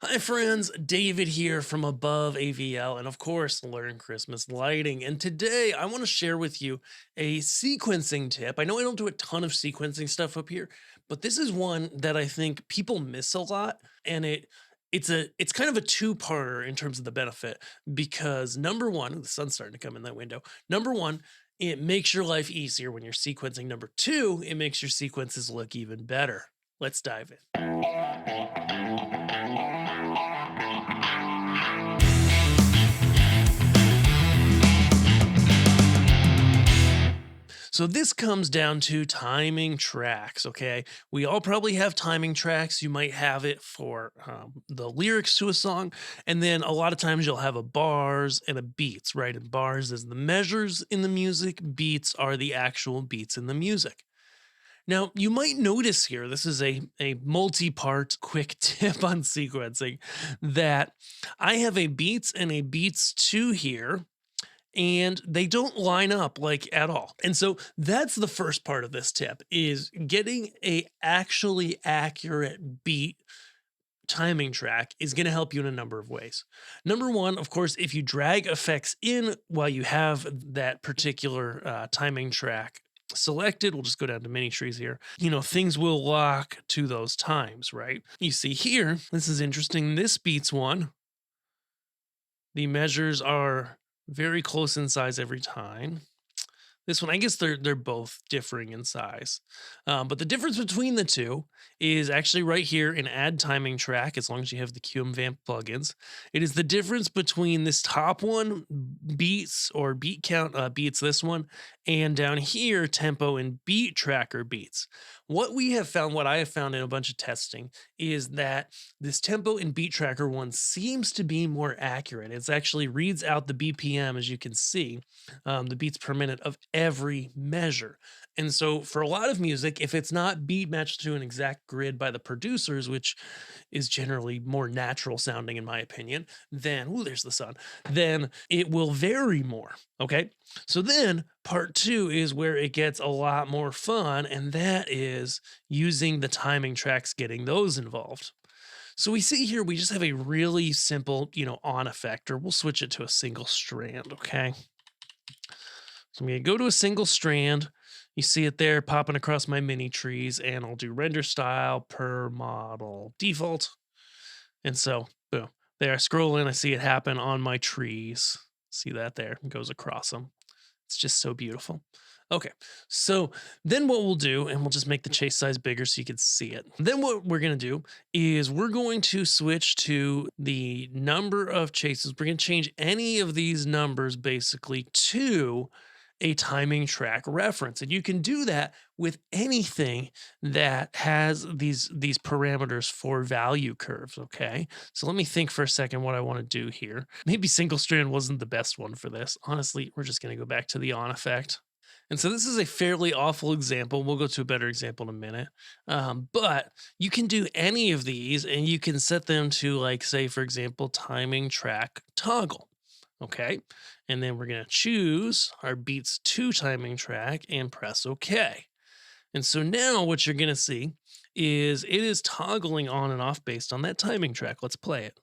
Hi, friends. David here from Above AVL, and of course, Learn Christmas Lighting. And today, I want to share with you a sequencing tip. I know I don't do a ton of sequencing stuff up here, but this is one that I think people miss a lot, and it's kind of a two-parter in terms of the benefit. Because number one, the sun's starting to come in that window. Number one, it makes your life easier when you're sequencing. Number two, it makes your sequences look even better. Let's dive in. So this comes down to timing tracks. Okay, we all probably have timing tracks. You might have it for the lyrics to a song, and then a lot of times you'll have a bars and a beats. Right, and bars is the measures in the music. Beats are the actual beats in the music. Now, you might notice here, this is a multi part quick tip on sequencing, that I have a beats and a beats two here, and they don't line up like at all. And so that's the first part of this tip is getting a actually accurate beat timing track is going to help you in a number of ways. Number one, of course, if you drag effects in while you have that particular timing track selected, we'll just go down to mini trees here. Things will lock to those times, right? You see here, this is interesting. This beats one. The measures are very close in size every time. This one, I guess they're both differing in size, but the difference between the two is actually right here in Add Timing Track. As long as you have the QM Vamp plugins, it is the difference between this top one beats or beat count beats this one, and down here tempo and beat tracker beats. What I have found in a bunch of testing is that this tempo and beat tracker one seems to be more accurate. It's actually reads out the BPM, as you can see, the beats per minute of every measure. And so, for a lot of music, if it's not beat matched to an exact grid by the producers, which is generally more natural sounding, in my opinion, then, ooh, there's the sun, then it will vary more. Okay. So, then part two is where it gets a lot more fun, and that is using the timing tracks, getting those involved. So we see here, we just have a really simple, on effector. We'll switch it to a single strand. Okay. So I'm going to go to a single strand. You see it there popping across my mini trees, and I'll do render style per model default. And so, boom, there I scroll in, I see it happen on my trees. See that there? It goes across them. It's just so beautiful. Okay, so then what we'll do, and we'll just make the chase size bigger so you can see it. Then what we're going to do is we're going to switch to the number of chases. We're going to change any of these numbers basically to a timing track reference. And you can do that with anything that has these parameters for value curves, okay? So let me think for a second what I want to do here. Maybe single strand wasn't the best one for this. Honestly, we're just going to go back to the on effect. And so this is a fairly awful example. We'll go to a better example in a minute. But you can do any of these and you can set them to, like, say, for example, timing track toggle. Okay. And then we're going to choose our beats to timing track and press OK. And so now what you're going to see is it is toggling on and off based on that timing track. Let's play it.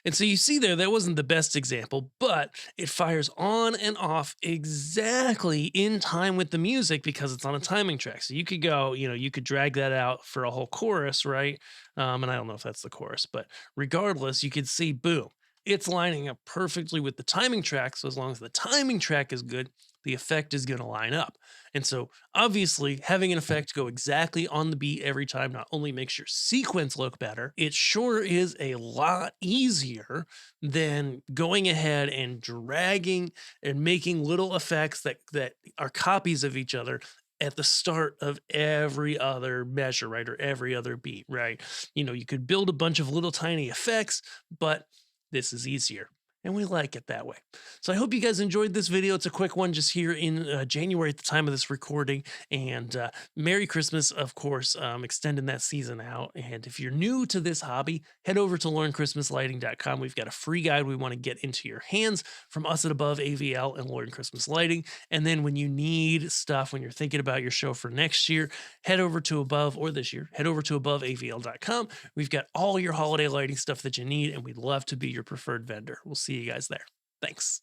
And so you see there, that wasn't the best example, but it fires on and off exactly in time with the music because it's on a timing track. So you could go, you could drag that out for a whole chorus, right? And I don't know if that's the chorus, but regardless, you could see, boom, it's lining up perfectly with the timing track. So as long as the timing track is good, the effect is going to line up. And so obviously having an effect go exactly on the beat every time not only makes your sequence look better, it sure is a lot easier than going ahead and dragging and making little effects that are copies of each other at the start of every other measure, right? Or every other beat, right? You could build a bunch of little tiny effects, but this is easier. and we like it that way. So I hope you guys enjoyed this video. It's a quick one just here in January at the time of this recording. And Merry Christmas, of course, extending that season out. And if you're new to this hobby, head over to learnchristmaslighting.com. We've got a free guide we want to get into your hands from us at Above AVL and Learn Christmas Lighting. And then when you need stuff, when you're thinking about your show for next year, head over to Above, or this year, head over to AboveAVL.com. We've got all your holiday lighting stuff that you need, and we'd love to be your preferred vendor. We'll see you guys there. Thanks.